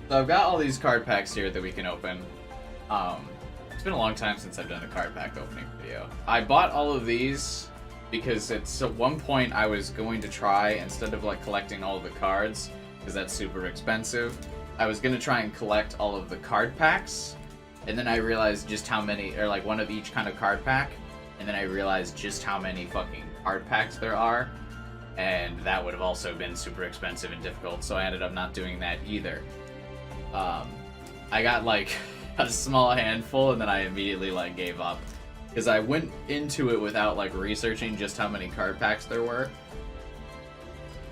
So I've got all these card packs here that we can open. It's been a long time since I've done a card pack opening video. I bought all of these because at one point I was going to try, instead of like collecting all of the cards, because that's super expensive, I was going to try and collect all of the card packs, and then I realized just how many, or like one of each kind of card pack, and then I realized just how many fucking card packs there are, and that would have also been super expensive and difficult, so I ended up not doing that either. I got like a small handful, and then I immediately like gave up, because I went into it without like researching just how many card packs there were.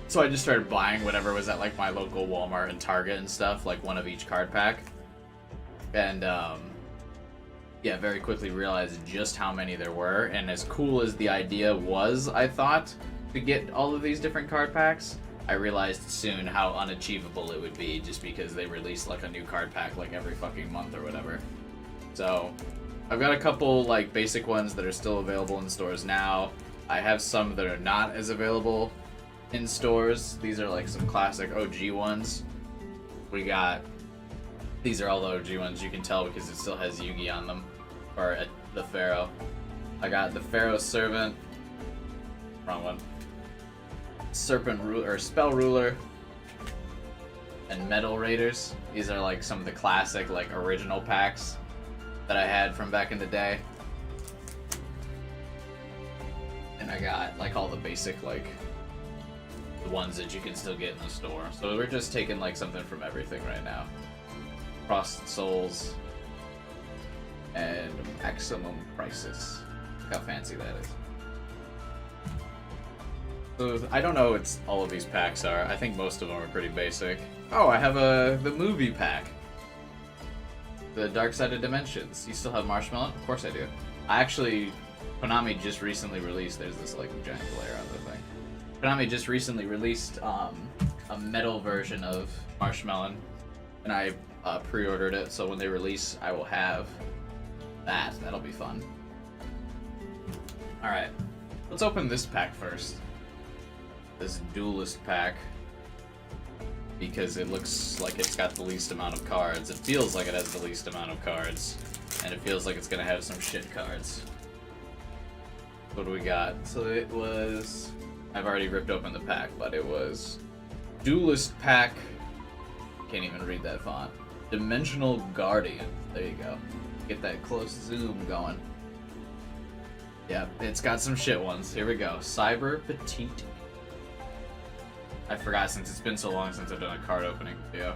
So I just started buying whatever was at like my local Walmart and Target and stuff, like one of each card pack. And yeah, very quickly realized just how many there were, and as cool as the idea was, I thought, to get all of these different card packs, I realized soon how unachievable it would be, just because they release like a new card pack like every fucking month or whatever. So I've got a couple like basic ones that are still available in stores now. I have some that are not as available in stores. These are like some classic OG ones. These are all the OG ones, you can tell because it still has Yugi on them, or the Pharaoh. I got the Pharaoh Servant, wrong one, Serpent Ruler, or Spell Ruler, and Metal Raiders. These are like some of the classic like original packs that I had from back in the day. And I got like all the basic like the ones that you can still get in the store. So we're just taking like something from everything right now. Frosted Souls and Maximum Crisis. Look how fancy that is. So I don't know what all of these packs are. I think most of them are pretty basic. Oh, I have the movie pack. The Dark Side of Dimensions. You still have Marshmallow? Of course I do. Konami just recently released, there's this like giant glare on the thing. Konami just recently released a metal version of Marshmallow, and I pre-ordered it, so when they release, I will have that. That'll be fun. Alright, let's open this pack first. This Duelist pack, because it looks like it's got the least amount of cards. It feels like it has the least amount of cards, and it feels like it's gonna have some shit cards. What do we got? So it was... I've already ripped open the pack, but it was Duelist pack. Can't even read that font. Dimensional Guardian. There you go. Get that close zoom going. Yeah, it's got some shit ones. Here we go. Cyber Petite. I forgot, since it's been so long since I've done a card opening video.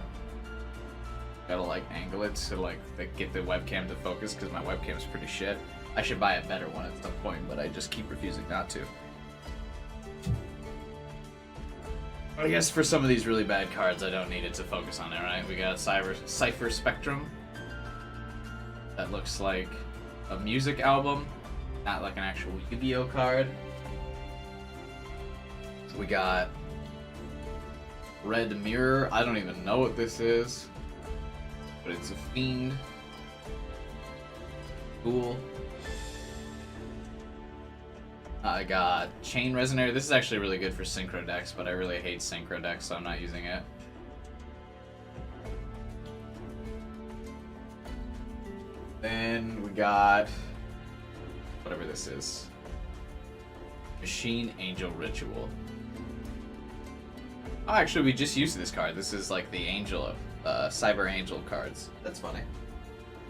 Gotta like angle it to like get the webcam to focus, because my webcam's pretty shit. I should buy a better one at some point, but I just keep refusing not to. I guess for some of these really bad cards, I don't need it to focus on it, right? We got Cypher Spectrum. That looks like a music album, not like an actual Yu-Gi-Oh card. We got Red Mirror. I don't even know what this is, but it's a fiend. Cool. I got Chain Resonator. This is actually really good for Synchro decks, but I really hate Synchro decks, so I'm not using it. Then we got whatever this is. Machine Angel Ritual. Oh, actually, we just used this card. This is like the Angel, Cyber Angel cards. That's funny.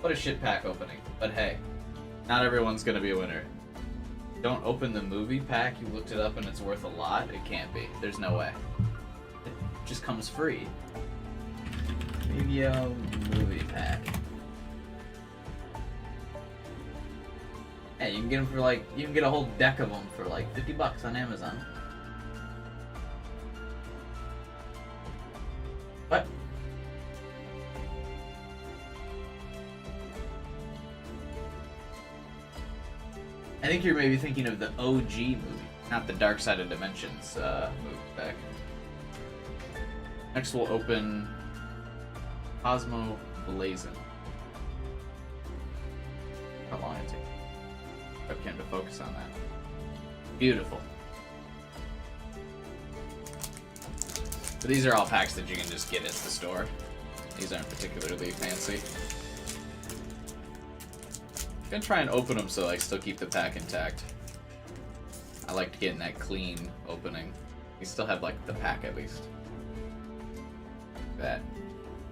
What a shit pack opening. But hey, not everyone's gonna be a winner. Don't open the movie pack. You looked it up and it's worth a lot. It can't be. There's no way. It just comes free. Yu-Gi-Oh movie pack. Yeah, you can get them for like, you can get a whole deck of them for like $50 on Amazon. What? I think you're maybe thinking of the OG movie, not the Dark Side of Dimensions movie back. Next we'll open Cosmo Blazin. How long it takes webcam to focus on that. Beautiful. But these are all packs that you can just get at the store. These aren't particularly fancy. I'm gonna try and open them so I still keep the pack intact. I liked getting that clean opening. We still have like the pack at least. That.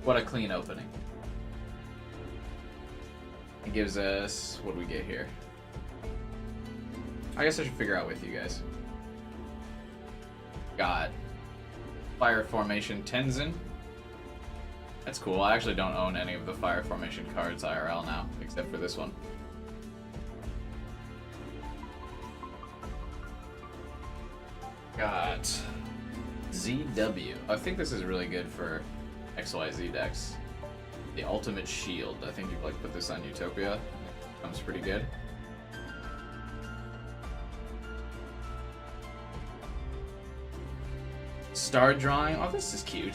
What a clean opening. It gives us, what do we get here? I guess I should figure out with you guys. Got Fire Formation Tenzin. That's cool. I actually don't own any of the Fire Formation cards IRL now, except for this one. Got ZW. I think this is really good for XYZ decks. The Ultimate Shield. I think you like put this on Utopia. Comes pretty good. Star Drawing. Oh, this is cute.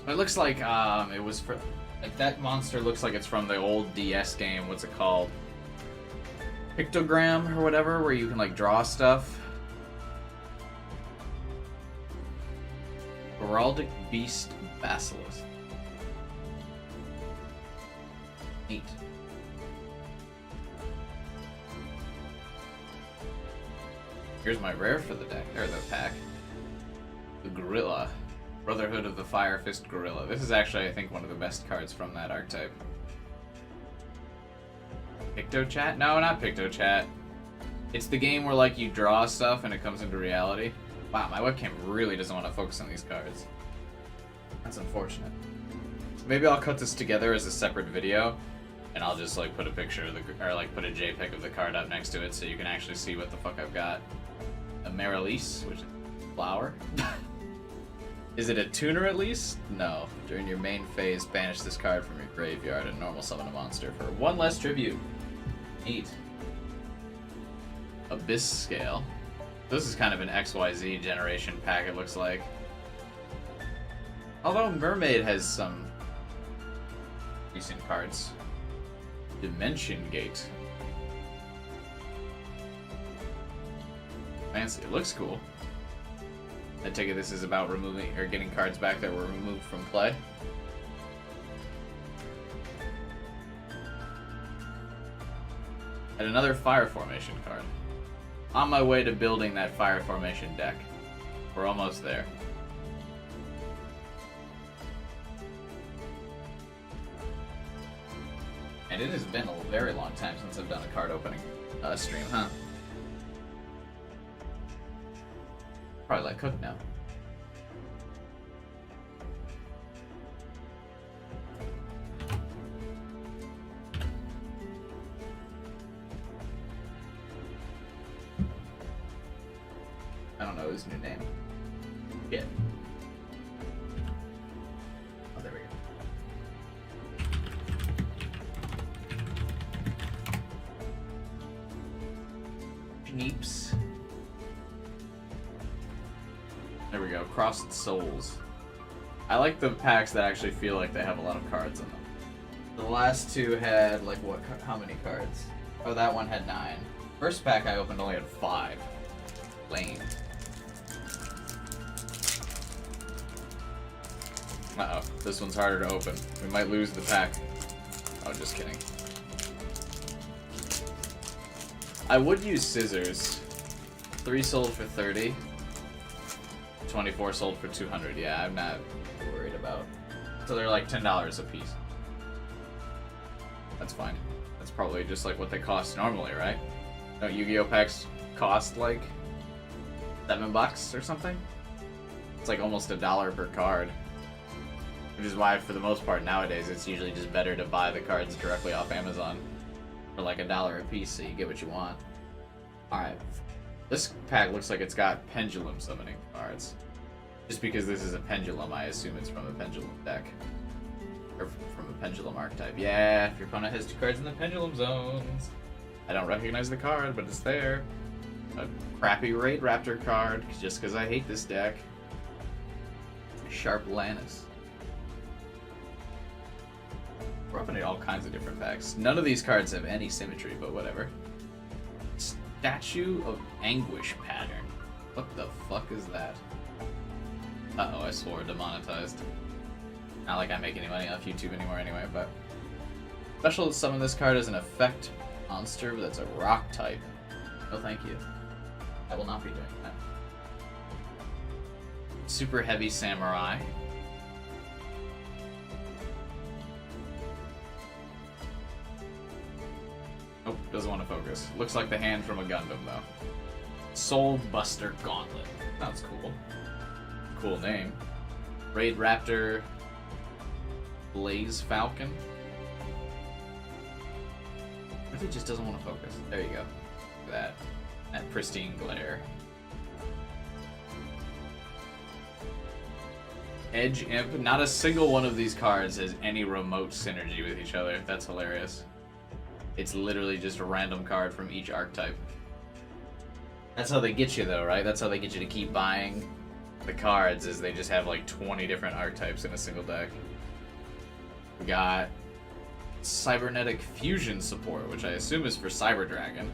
It looks like it was for like that monster looks like it's from the old DS game. What's it called? Pictogram or whatever, where you can like draw stuff. Heraldic Beast Basilisk. Neat. Here's my rare for the deck, or the pack. The Gorilla. Brotherhood of the Fire Fist Gorilla. This is actually, I think, one of the best cards from that archetype. PictoChat? No, not PictoChat. It's the game where, like, you draw stuff and it comes into reality. Wow, my webcam really doesn't want to focus on these cards. That's unfortunate. Maybe I'll cut this together as a separate video, and I'll just, like, put a picture of the, or, like, put a JPEG of the card up next to it so you can actually see what the fuck I've got. A Marelise, which is a flower. Is it a tuner at least? No. During your main phase, banish this card from your graveyard and normal summon a monster for one less tribute. Neat. Abyss Scale. This is kind of an XYZ generation pack, it looks like. Although Mermaid has some decent cards. Dimension Gate. Fancy. It looks cool. I take it this is about removing or getting cards back that were removed from play. And another Fire Formation card. On my way to building that Fire Formation deck. We're almost there. And it has been a very long time since I've done a card opening stream, huh? Probably let cook now. I don't know his new name. Yeah. Oh, there we go. Neeps. There we go. Crossed Souls. I like the packs that actually feel like they have a lot of cards in them. The last two had, like, what? How many cards? Oh, that one had 9. First pack I opened only had 5. Lame. Uh-oh. This one's harder to open. We might lose the pack. Oh, just kidding. I would use scissors. 3 sold for 30. 24 sold for 200. Yeah, I'm not worried about. So they're like $10 a piece. That's fine. That's probably just like what they cost normally, right? Don't Yu-Gi-Oh packs cost like $7 or something? It's like almost $1 per card. Which is why, for the most part nowadays, it's usually just better to buy the cards directly off Amazon for like $1 a piece, so you get what you want. Alright. This pack looks like it's got Pendulum Summoning cards. Just because this is a Pendulum, I assume it's from a Pendulum deck. Or from a Pendulum archetype. Yeah, if your opponent has 2 cards in the Pendulum zones. I don't recognize the card, but it's there. A crappy Raid Raptor card, just because I hate this deck. Sharp Lannis. We're opening all kinds of different packs. None of these cards have any symmetry, but whatever. Statue of Anguish pattern. What the fuck is that? Uh-oh, I swore demonetized. Not like I make any money off YouTube anymore anyway, but... Special summon this card as an effect monster, but that's a rock type. No thank you. I will not be doing that. Super Heavy Samurai. Nope, doesn't want to focus. Looks like the hand from a Gundam, though. Soul Buster Gauntlet. Sounds cool. Cool name. Raid Raptor. Blaze Falcon. What if it just doesn't want to focus? There you go. Look at that pristine glare. Edge Imp. Not a single one of these cards has any remote synergy with each other. That's hilarious. It's literally just a random card from each archetype. That's how they get you, though, right? That's how they get you to keep buying the cards, is they just have like 20 different archetypes in a single deck. We got Cybernetic Fusion support, which I assume is for Cyber Dragon.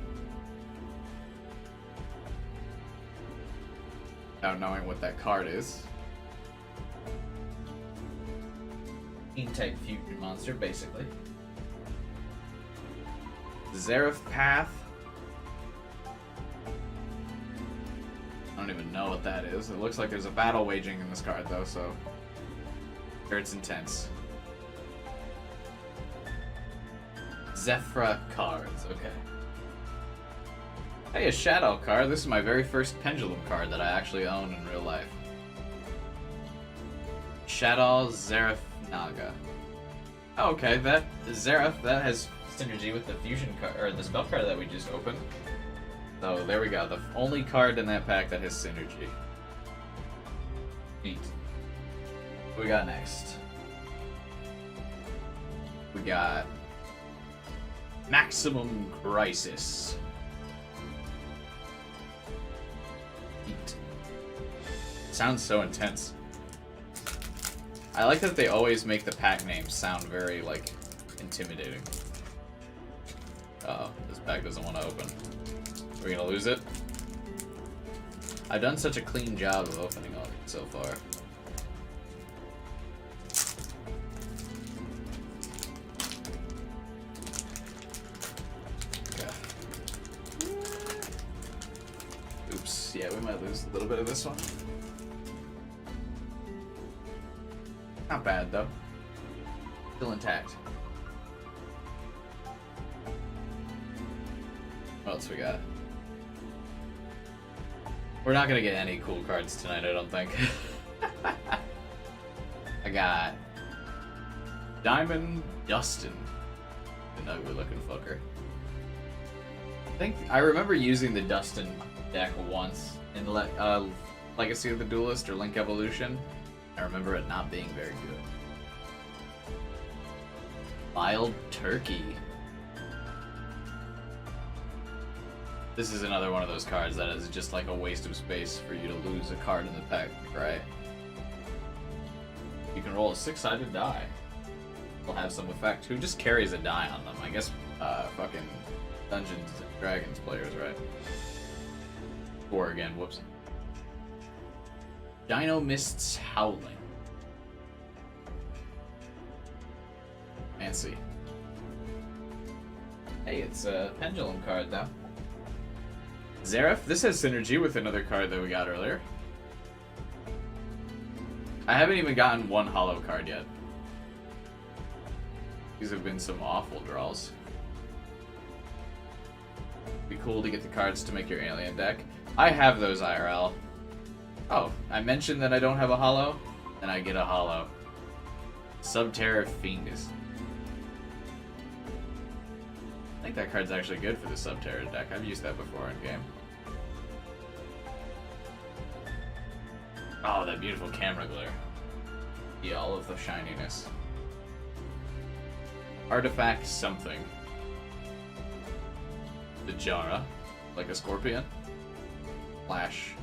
Without knowing what that card is. Team-type fusion monster, basically. Zeref Path. I don't even know what that is. It looks like there's a battle waging in this card, though, so... Sure, it's intense. Zephyra cards, okay. Hey, a Shadow card. This is my very first Pendulum card that I actually own in real life. Shadow Zeref Naga. Oh, okay, that Zeref, that has synergy with the fusion card, or the spell card that we just opened. So there we go, the only card in that pack that has synergy. Neat. What we got next? We got Maximum Crisis. Neat. Sounds so intense. I like that they always make the pack names sound very, like, intimidating. Uh-oh, this pack doesn't want to open. Are we gonna lose it? I've done such a clean job of opening all of it so far. Okay. Oops, yeah, we might lose a little bit of this one. Not bad, though. Still intact. What else we got? We're not gonna get any cool cards tonight, I don't think. I got Diamond Dustin. An ugly looking fucker. I remember using the Dustin deck once in Legacy of the Duelist or Link Evolution. I remember it not being very good. Wild Turkey. This is another one of those cards that is just like a waste of space for you to lose a card in the pack, right? You can roll a 6-sided die. It'll have some effect. Who just carries a die on them? I guess fucking Dungeons and Dragons players, right? Or again, whoops. Dino Mist's Howling. Fancy. Hey, it's a Pendulum card, though. Zeref, this has synergy with another card that we got earlier. I haven't even gotten one holo card yet. These have been some awful draws. Be cool to get the cards to make your alien deck. I have those IRL. Oh, I mentioned that I don't have a holo, and I get a holo. Subterra Fiendus. I think that card's actually good for the Subterra deck. I've used that before in game. Oh, that beautiful camera glare. Yeah, all of the shininess. Artifact something. The Jara, like a scorpion. Flash.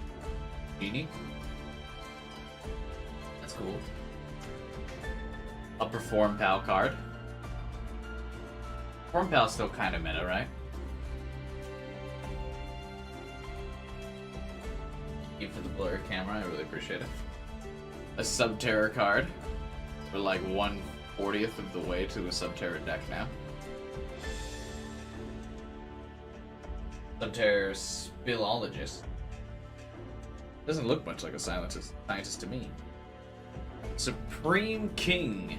Genie. That's cool. Upper Form Pal card. Form Pal's still kind of meta, right? Thank you for the blur camera, I really appreciate it. a Subterror card. We're like 1/40th of the way to a Subterror deck now. Subterror Spillologist. Doesn't look much like a scientist to me. Supreme King.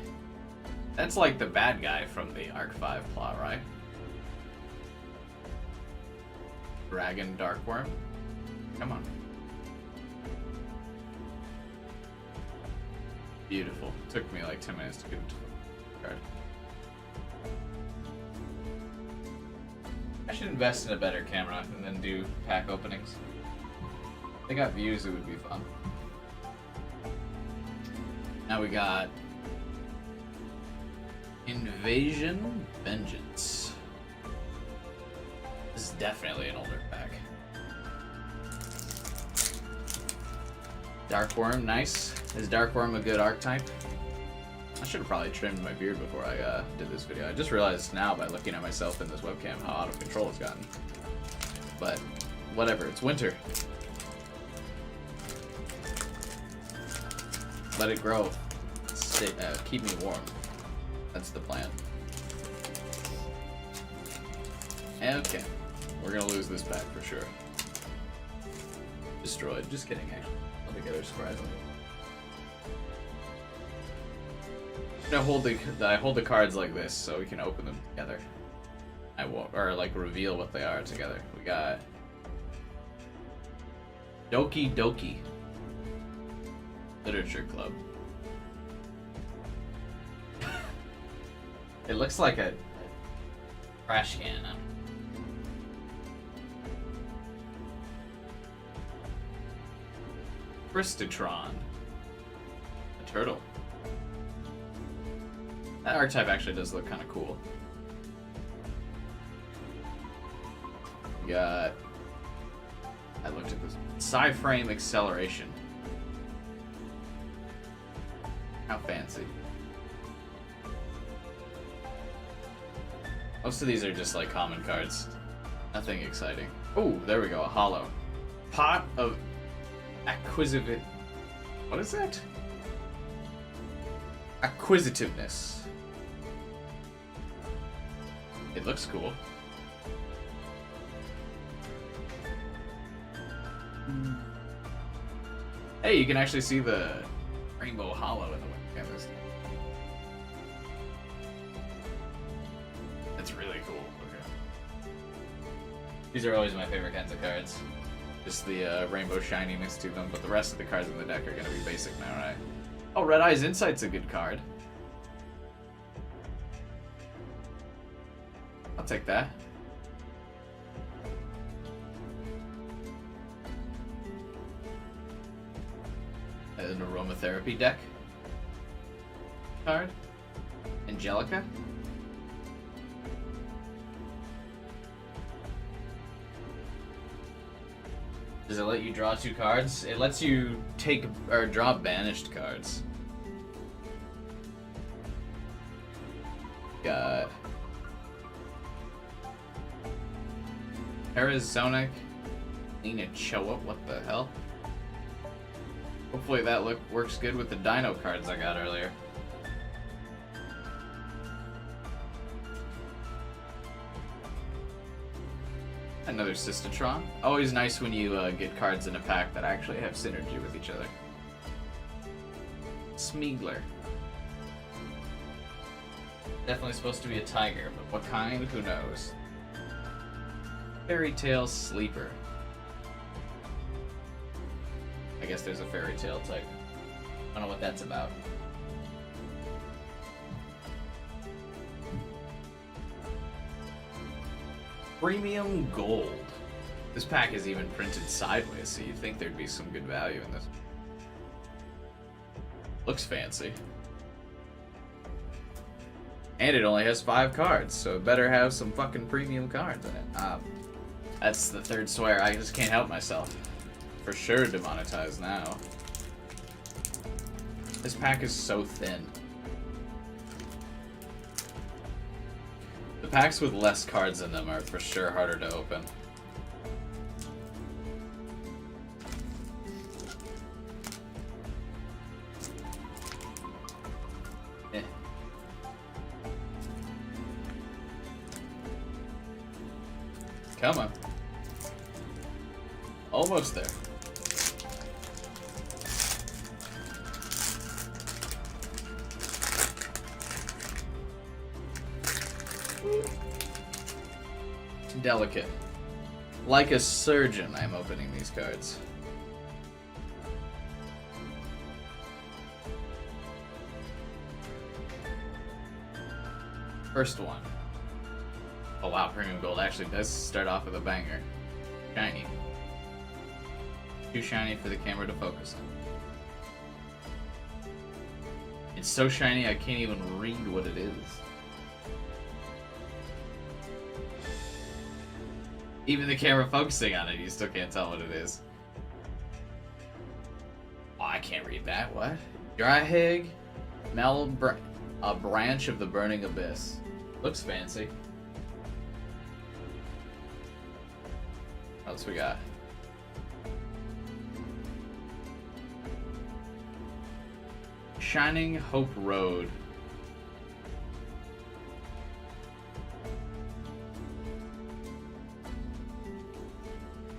That's like the bad guy from the Arc 5 plot, right? Dragon Darkworm. Come on. Beautiful. Took me like 10 minutes to get to the card. I should invest in a better camera and then do pack openings. If they got views, it would be fun. Now we got Invasion Vengeance. This is definitely an older pack. Darkworm, nice. Is Darkworm a good archetype? I should have probably trimmed my beard before I did this video. I just realized now by looking at myself in this webcam how out of control it's gotten. But whatever, it's winter. Let it grow. Stay, keep me warm. That's the plan. Okay. We're gonna lose this pack for sure. Destroyed. Just kidding, actually. Altogether surprisingly. I hold the cards like this so we can open them together. I won't, or like reveal what they are together. We got Doki Doki Literature Club. It looks like a trash can. Christatron. A turtle. That archetype actually does look kind of cool. We got... I looked at this. Psy-Frame Acceleration. How fancy. Most of these are just like common cards. Nothing exciting. Oh, there we go, a holo. Pot of Acquisitive... What is that? Acquisitiveness. It looks cool. Hey, you can actually see the rainbow holo in the webcam. That's really cool. Okay. These are always my favorite kinds of cards. Just the rainbow shininess to them, but the rest of the cards in the deck are going to be basic now, right? Oh, Red Eye's Insight's a good card. I'll take that. An aromatherapy deck card. Angelica. Does it let you draw 2 cards? It lets you take or draw banished cards. Got Arizona Choa. What the hell? Hopefully that works good with the Dino cards I got earlier. Another Systatron. Always nice when you get cards in a pack that actually have synergy with each other. Smeagler. Definitely supposed to be a tiger, but what kind? Who knows? Fairy Tale Sleeper. I guess there's a fairy tale type. I don't know what that's about. Premium Gold. This pack is even printed sideways, so you'd think there'd be some good value in this. Looks fancy. And it only has 5 cards, so it better have some fucking premium cards in it. That's the third swear. I just can't help myself. For sure demonetized now. This pack is so thin. The packs with less cards in them are for sure harder to open. Come on. Almost there. Delicate. Like a surgeon, I'm opening these cards. First one. Oh wow, Premium Gold actually does start off with a banger. Shiny. Too shiny for the camera to focus on. It's so shiny I can't even read what it is. Even the camera focusing on it, you still can't tell what it is. Oh, I can't read that. What? Dryhig, a branch of the burning abyss. Looks fancy. What else we got? Shining Hope Road.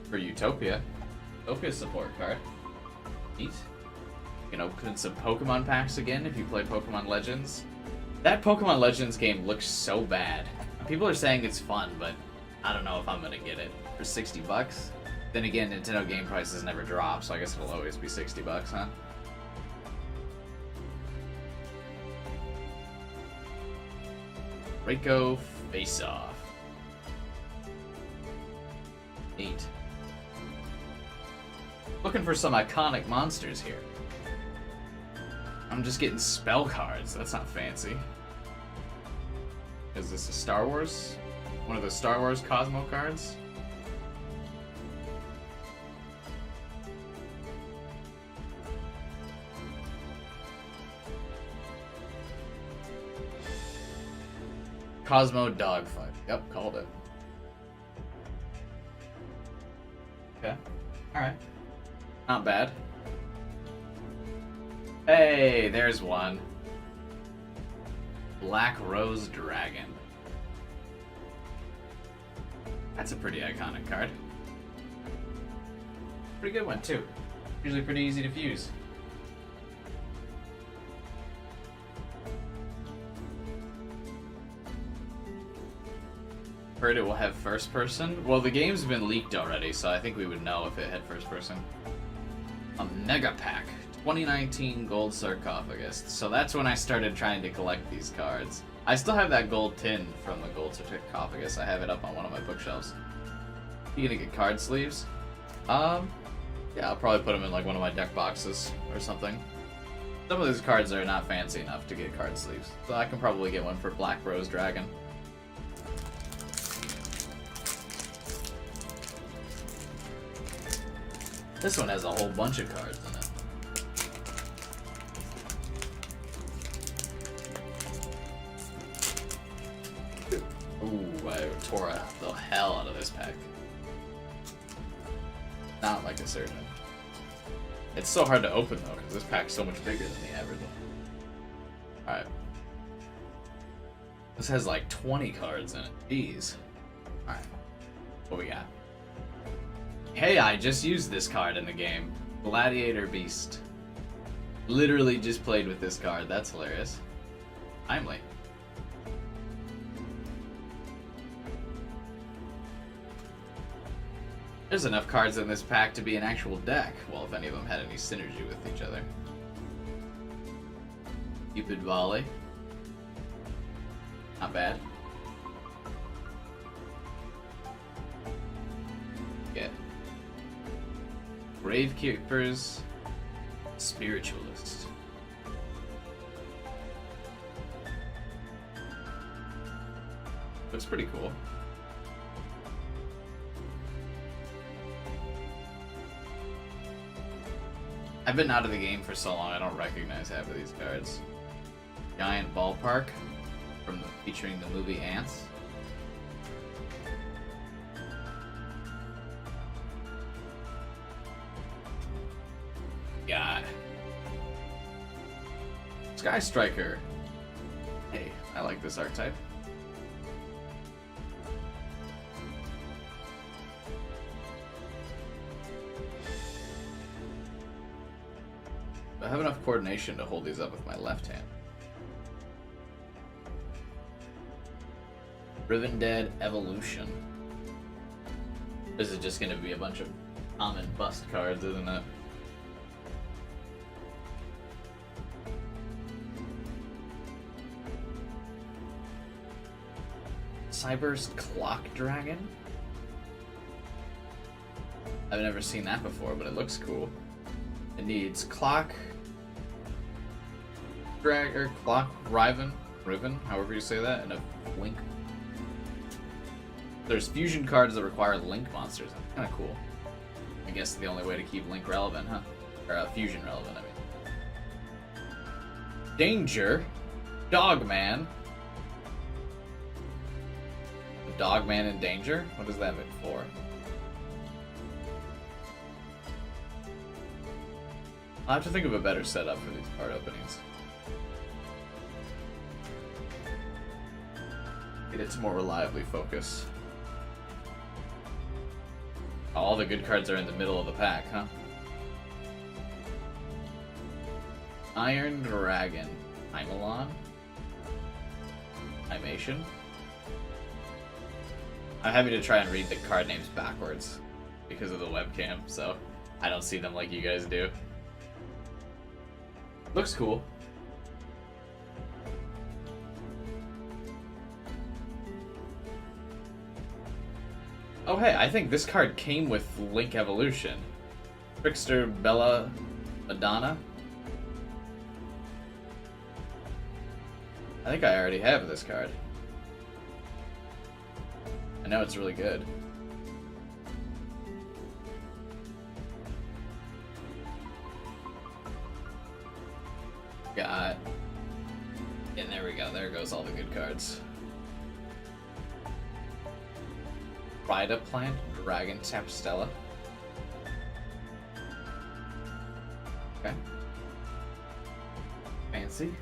For Utopia. Utopia support card. Neat. You can open some Pokemon packs again if you play Pokemon Legends. That Pokemon Legends game looks so bad. People are saying it's fun, but I don't know if I'm gonna get it for 60 bucks. Then again, Nintendo game prices never drop, so I guess it'll always be 60 bucks, huh? Reiko Face Off. 8. Looking for some iconic monsters here. I'm just getting spell cards. That's not fancy. Is this a Star Wars? One of the Star Wars Cosmo cards? Cosmo Dogfight. Yep, called it. Okay. Alright. Not bad. Hey, there's one. Black Rose Dragon. That's a pretty iconic card. Pretty good one, too. Usually pretty easy to fuse. Heard it will have first person. Well, the game's been leaked already, so I think we would know if it had first person. A Mega Pack. 2019 Gold Sarcophagus. So that's when I started trying to collect these cards. I still have that gold tin from the Gold Sarcophagus. I have it up on one of my bookshelves. You gonna get card sleeves? Yeah, I'll probably put them in like one of my deck boxes or something. Some of these cards are not fancy enough to get card sleeves, so I can probably get one for Black Rose Dragon. This one has a whole bunch of cards in it. Ooh, I tore the hell out of this pack. Not like a surgeon. It's so hard to open though, because this pack's so much bigger than the average one. Alright. This has like 20 cards in it. Jeez. Alright. What we got? Hey, I just used this card in the game. Gladiator Beast. Literally just played with this card. That's hilarious. Timely. There's enough cards in this pack to be an actual deck. Well, if any of them had any synergy with each other. Cupid Volley. Not bad. Get Gravekeeper's Spiritualist. Looks pretty cool. I've been out of the game for so long I don't recognize half of these cards. Giant Ballpark featuring the movie Ants. God. Sky Striker. Hey, I like this archetype. have enough coordination to hold these up with my left hand. Rivendell Evolution. This is just going to be a bunch of common bust cards, isn't it? Cyber's Clock Dragon? I've never seen that before, but it looks cool. It needs Clock Riven, however you say that, and a Link. There's fusion cards that require Link monsters. That's kind of cool. I guess the only way to keep Link relevant, huh? Or fusion relevant, I mean. Danger. Dogman. Dogman in danger? What does that mean for? I'll have to think of a better setup for these card openings. Get it to more reliably focus. All the good cards are in the middle of the pack, huh? Iron Dragon. Imelon? Imation? I'm happy to try and read the card names backwards because of the webcam, so I don't see them like you guys do. Looks cool. Oh hey, I think this card came with Link Evolution. Trickster Bella Madonna. I think I already have this card. I know it's really good. Got... And there we go, there goes all the good cards. Rida Plant, Dragon Tap Stella. Okay. Fancy.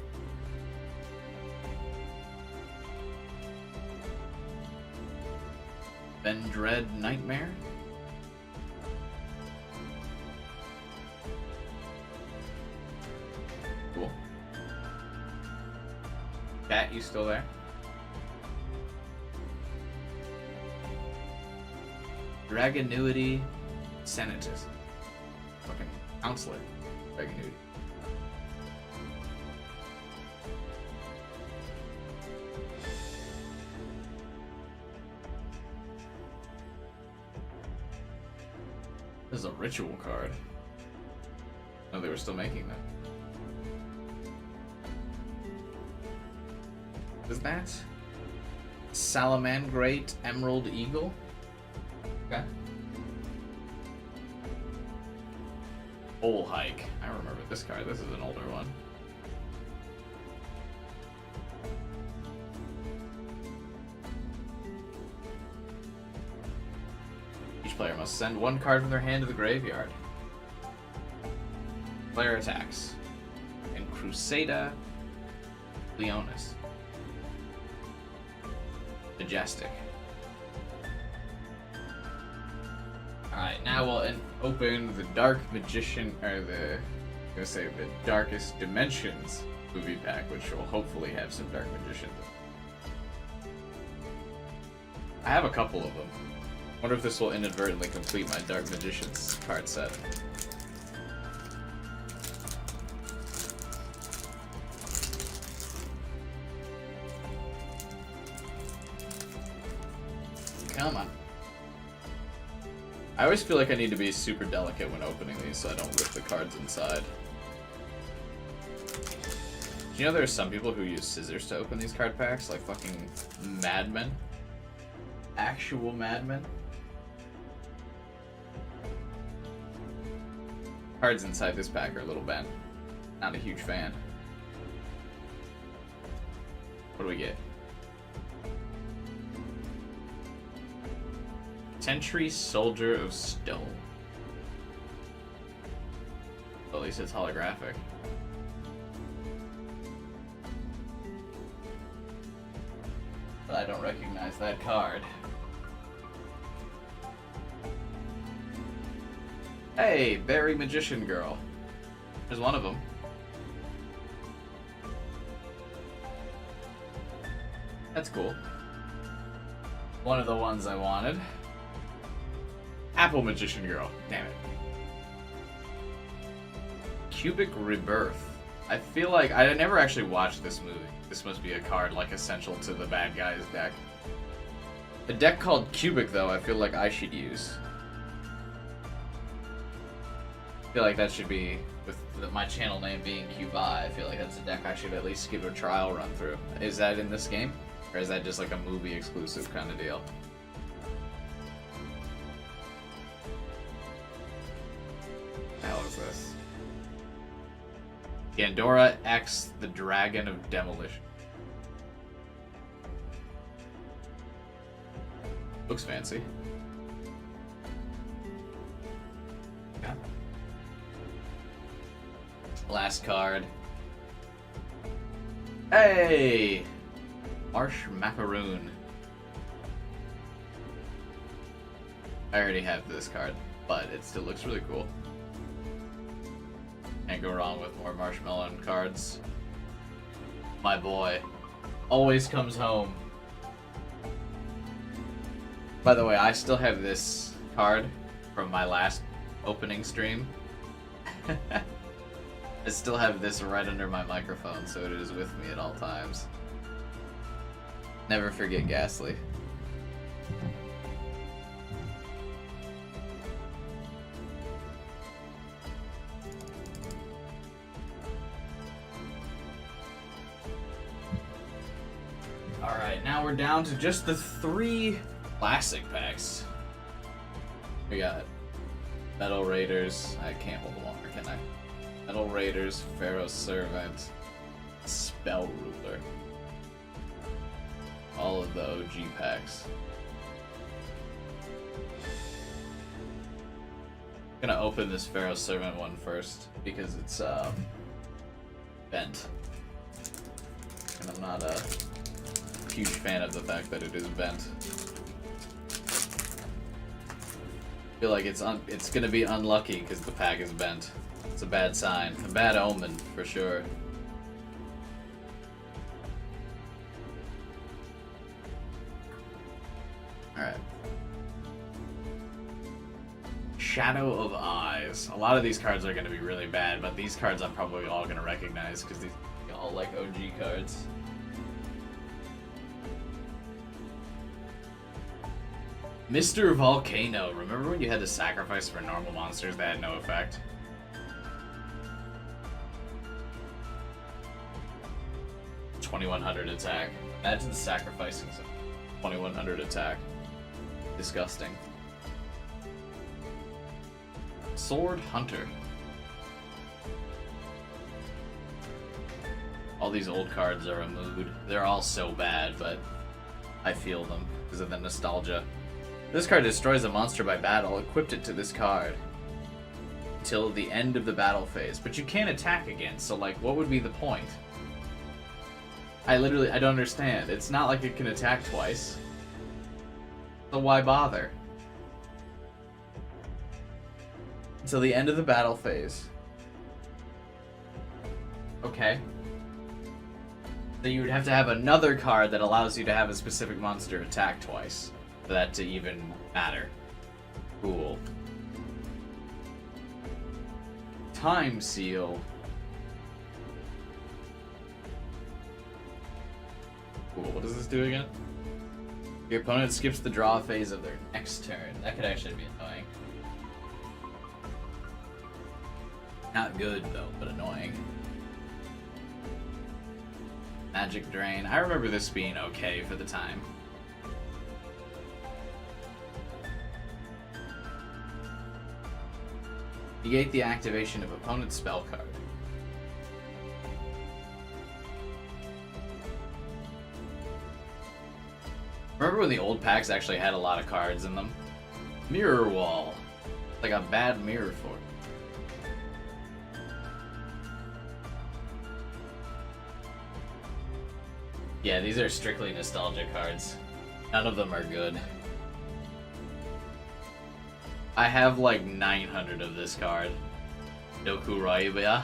Vendread Nightmare. Cool. Cat, you still there? Dragonuity Senatus. Fucking counselor. Dragonuity. This is a ritual card. Oh, they were still making that. What is that? Salamandrate Emerald Eagle? Okay. Bull Hike. I remember this card. This is an older one. Each player must send one card from their hand to the graveyard. Player attacks. And Crusada Leonis. Majestic. Alright, now we'll open the Dark Magician, or the Darkest Dimensions movie pack, which will hopefully have some Dark Magicians. I have a couple of them. Wonder if this will inadvertently complete my Dark Magicians card set. Come on. I always feel like I need to be super delicate when opening these so I don't rip the cards inside. Do you know there are some people who use scissors to open these card packs? Like fucking madmen? Actual madmen? Cards inside this pack are a little bent. Not a huge fan. What do we get? Sentry Soldier of Stone. Well, at least it's holographic. But I don't recognize that card. Hey, Berry Magician Girl. There's one of them. That's cool. One of the ones I wanted. Apple Magician Girl. Damn it. Cubic Rebirth. I feel like I never actually watched this movie. This must be a card like essential to the bad guy's deck. A deck called Cubic, though, I feel like I should use. I feel like that should be, with my channel name being Cubi, I feel like that's a deck I should at least give a trial run through. Is that in this game? Or is that just like a movie exclusive kind of deal? What the hell is this? Gandora X, the Dragon of Demolition. Looks fancy. Yeah. Last card. Hey! Marsh Macaroon. I already have this card, but it still looks really cool. Can't go wrong with more Marshmallow cards. My boy. Always comes home. By the way, I still have this card from my last opening stream. I still have this right under my microphone, so it is with me at all times. Never forget Ghastly. Alright, now we're down to just the 3 classic packs. We got Metal Raiders. I can't hold them longer, can I? Metal Raiders, Pharaoh's Servant, Spell Ruler. All of the OG packs. I'm gonna open this Pharaoh's Servant one first because it's bent. And I'm not a huge fan of the fact that it is bent. I feel like it's gonna be unlucky because the pack is bent. It's a bad sign, a bad omen for sure. Alright. Shadow of Eyes. A lot of these cards are going to be really bad, but these cards I'm probably all going to recognize because these are all like OG cards. Mr. Volcano. Remember when you had to sacrifice for normal monsters that had no effect? $2,100 attack. Imagine sacrificing some 2,100 attack. Disgusting. Sword Hunter. All these old cards are a mood. They're all so bad, but I feel them because of the nostalgia. This card destroys a monster by battle. Equipped it to this card until the end of the battle phase. But you can't attack again, so like, what would be the point? I don't understand. It's not like it can attack twice. So why bother? Until the end of the battle phase. Okay. So you would have to have another card that allows you to have a specific monster attack twice for that to even matter. Cool. Time Seal. Cool. What does this do again? Your opponent skips the draw phase of their next turn. That could actually be annoying. Not good, though, but annoying. Magic Drain. I remember this being okay for the time. Negate the activation of opponent's spell card. Remember when the old packs actually had a lot of cards in them? Mirror Wall. Like a bad mirror for it. Yeah, these are strictly nostalgia cards. None of them are good. I have like 900 of this card. Doku Raiba.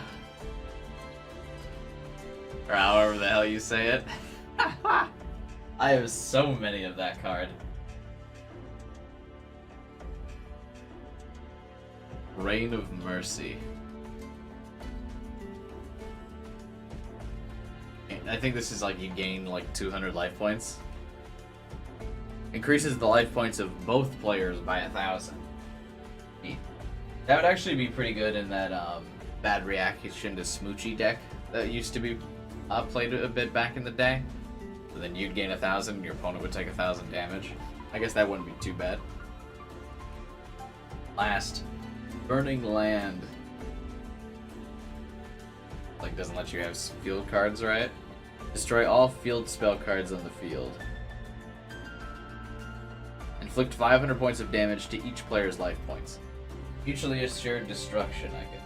Or however the hell you say it. I have so many of that card. Reign of Mercy. I think this is like you gain like 200 life points. Increases the life points of both players by 1,000. Neat. That would actually be pretty good in that bad reaction to Smoochie deck that used to be played a bit back in the day. So then you'd gain 1,000, your opponent would take 1,000 damage. I guess that wouldn't be too bad. Last, Burning Land. Like, doesn't let you have field cards, right? Destroy all field spell cards on the field. Inflict 500 points of damage to each player's life points. Mutually assured destruction, I guess.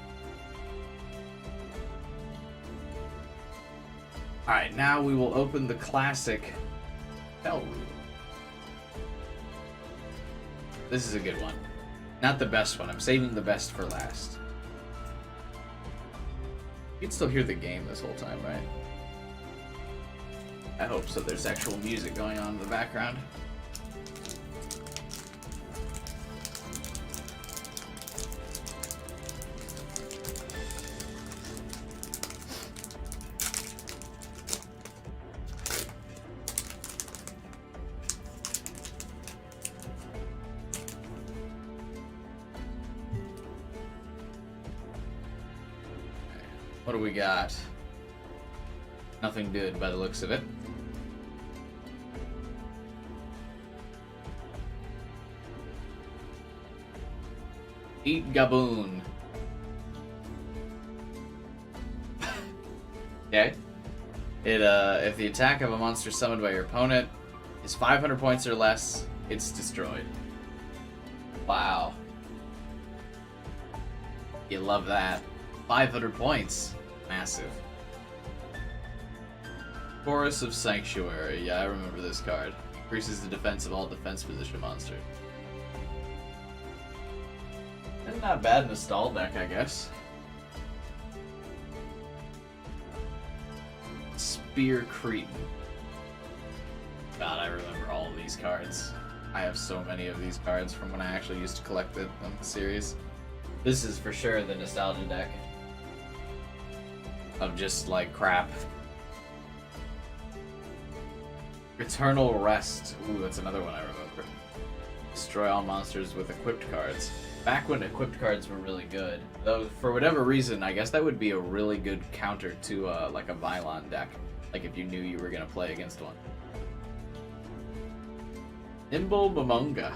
Alright, now we will open the classic Bell Room. This is a good one. Not the best one. I'm saving the best for last. You can still hear the game this whole time, right? I hope so. There's actual music going on in the background. What do we got? Nothing good by the looks of it. Eat Gaboon. Okay. If the attack of a monster summoned by your opponent is 500 points or less, it's destroyed. Wow. You love that. 500 points. Massive. Chorus of Sanctuary. Yeah, I remember this card. Increases the defense of all defense position monsters. That's not a bad install deck, I guess. Spear Cretin. God, I remember all of these cards. I have so many of these cards from when I actually used to collect them in the series. This is for sure the nostalgia deck of just like crap. Eternal Rest. Ooh, that's another one I remember. Destroy all monsters with equipped cards. Back when equipped cards were really good. Though, for whatever reason, I guess that would be a really good counter to like a Vylon deck. Like if you knew you were going to play against one. Nimble Momonga.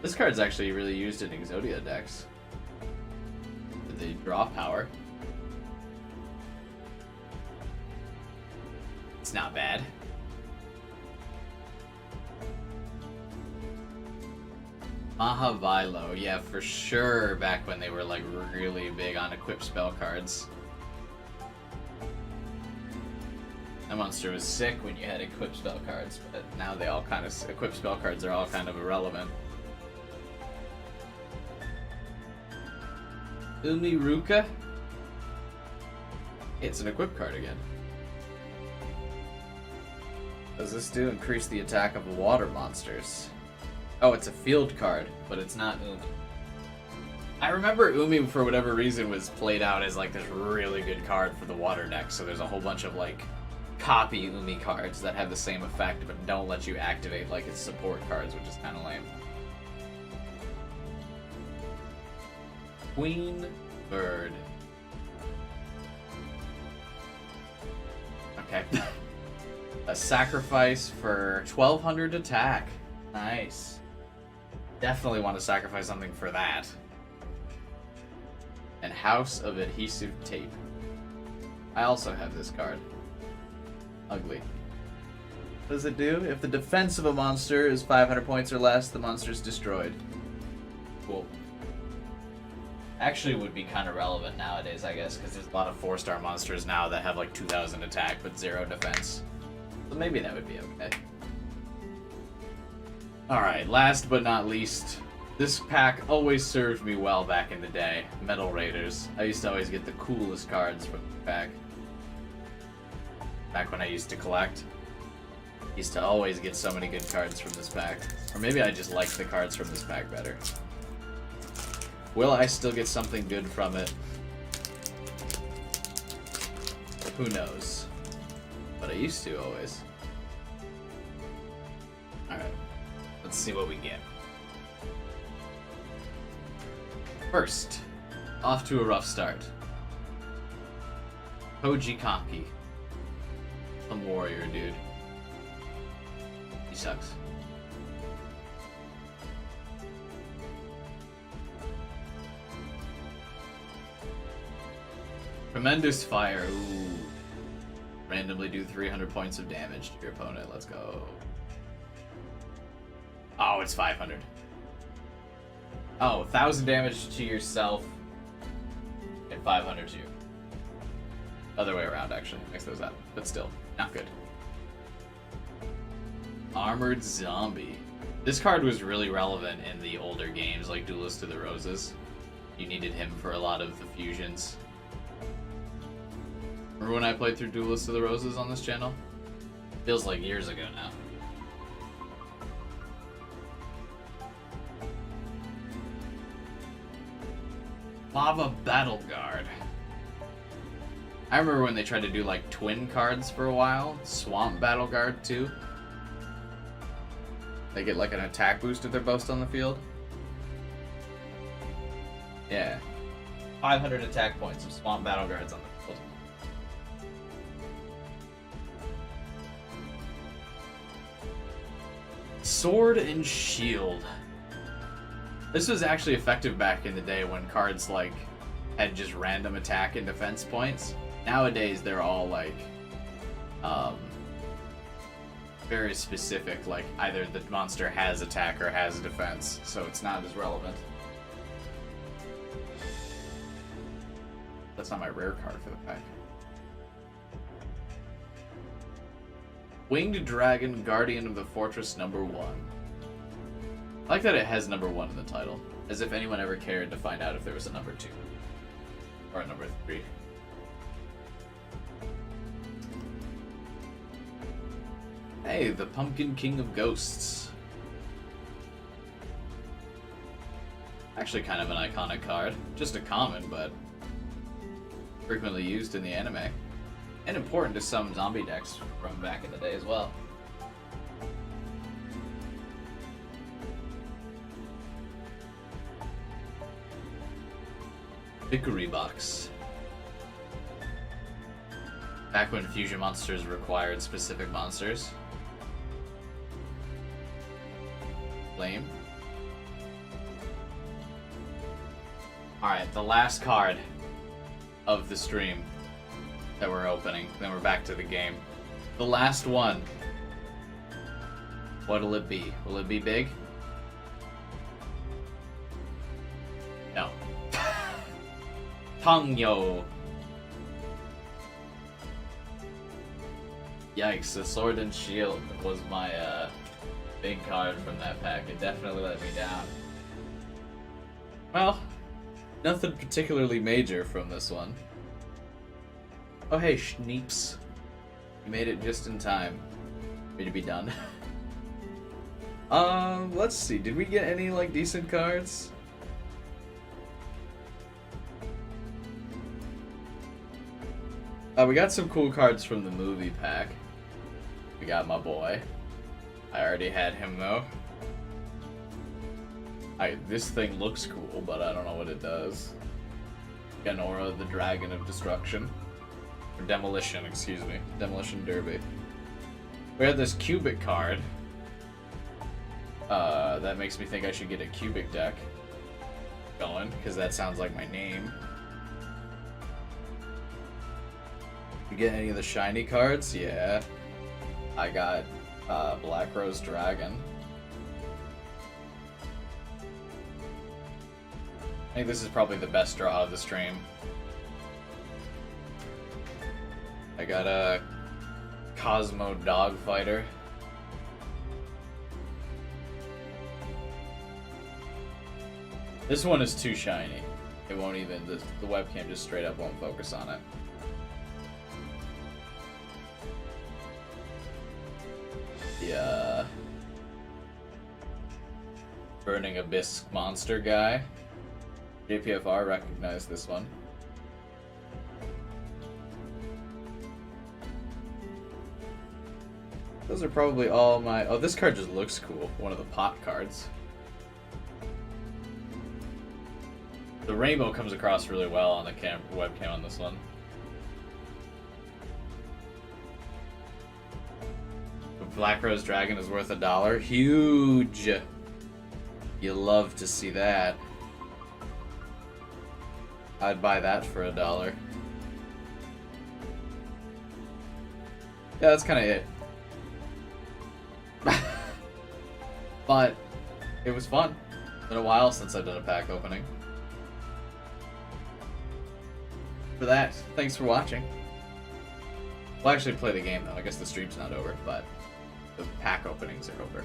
This card's actually really used in Exodia decks. The draw power. It's not bad. Mahavilo, yeah, for sure, back when they were like really big on equipped spell cards. That monster was sick when you had equipped spell cards, but now they all kind of, equipped spell cards are all kind of irrelevant. Umiruka? It's an equipped card again. Does this do? Increase the attack of water monsters. Oh, it's a field card, but it's not Umi. I remember Umi, for whatever reason, was played out as like this really good card for the water deck, so there's a whole bunch of like copy Umi cards that have the same effect but don't let you activate like its support cards, which is kind of lame. Queen Bird. Okay. A sacrifice for 1200 attack. Nice. Definitely want to sacrifice something for that. And House of Adhesive Tape. I also have this card. Ugly. What does it do? If the defense of a monster is 500 points or less, the monster is destroyed. Cool. Actually would be kind of relevant nowadays, I guess, because there's a lot of 4-star monsters now that have like 2000 attack but 0 defense. So maybe that would be okay. Alright, last but not least, this pack always served me well back in the day. Metal Raiders. I used to always get the coolest cards from the pack. Back when I used to collect. Used to always get so many good cards from this pack. Or maybe I just like the cards from this pack better. Will I still get something good from it? Who knows? But I used to always. Alright. Let's see what we get. First, off to a rough start. Koji Kanki. Some warrior dude. He sucks. Tremendous Fire. Ooh. Randomly do 300 points of damage to your opponent. Let's go. Oh, it's 500. Oh, 1,000 damage to yourself and 500 to you. Other way around, actually. Mix those up. But still, not good. Armored Zombie. This card was really relevant in the older games, like Duelist to the Roses. You needed him for a lot of the fusions. Remember when I played through Duelist to the Roses on this channel? Feels like years ago now. Lava Battle Guard. I remember when they tried to do like twin cards for a while. Swamp Battle Guard too. They get like an attack boost if they're both on the field. Yeah. 500 attack points of Swamp Battle Guards on the field. Sword and Shield. This was actually effective back in the day when cards like had just random attack and defense points. Nowadays they're all like very specific, like either the monster has attack or has defense, so it's not as relevant. That's not my rare card for the pack. Winged Dragon, Guardian of the Fortress #1. I like that it has #1 in the title, as if anyone ever cared to find out if there was a #2 or a #3. Hey, the Pumpkin King of Ghosts. Actually kind of an iconic card. Just a common, but frequently used in the anime. And important to some zombie decks from back in the day as well. Hickory Box. Back when fusion monsters required specific monsters. Lame. Alright, the last card of the stream that we're opening. Then we're back to the game. The last one. What'll it be? Will it be big? No. Tongyo. Yikes, the Sword and Shield was my big card from that pack. It definitely let me down. Well, nothing particularly major from this one. Oh hey, Schneeps. You made it just in time for me to be done. Let's see. Did we get any like decent cards? We got some cool cards from the movie pack. We got my boy. I already had him though. This thing looks cool, but I don't know what it does. Ganora, the Dragon of Destruction. Or Demolition, excuse me. Demolition Derby. We have this Cubic card. That makes me think I should get a Cubic deck going, because that sounds like my name. You get any of the shiny cards? Yeah. I got Black Rose Dragon. I think this is probably the best draw of the stream. I got a Cosmo Dogfighter. This one is too shiny. It won't even, the webcam just straight up won't focus on it. The Burning Abyss monster guy. JPFR recognized this one. Those are probably all my... Oh, this card just looks cool. One of the pop cards. The rainbow comes across really well on the webcam on this one. The Black Rose Dragon is worth $1. Huge! You love to see that. I'd buy that for $1. Yeah, that's kind of it. But it was fun. It's been a while since I've done a pack opening. For that, thanks for watching. We'll actually play the game though. I guess the stream's not over, but the pack openings are over.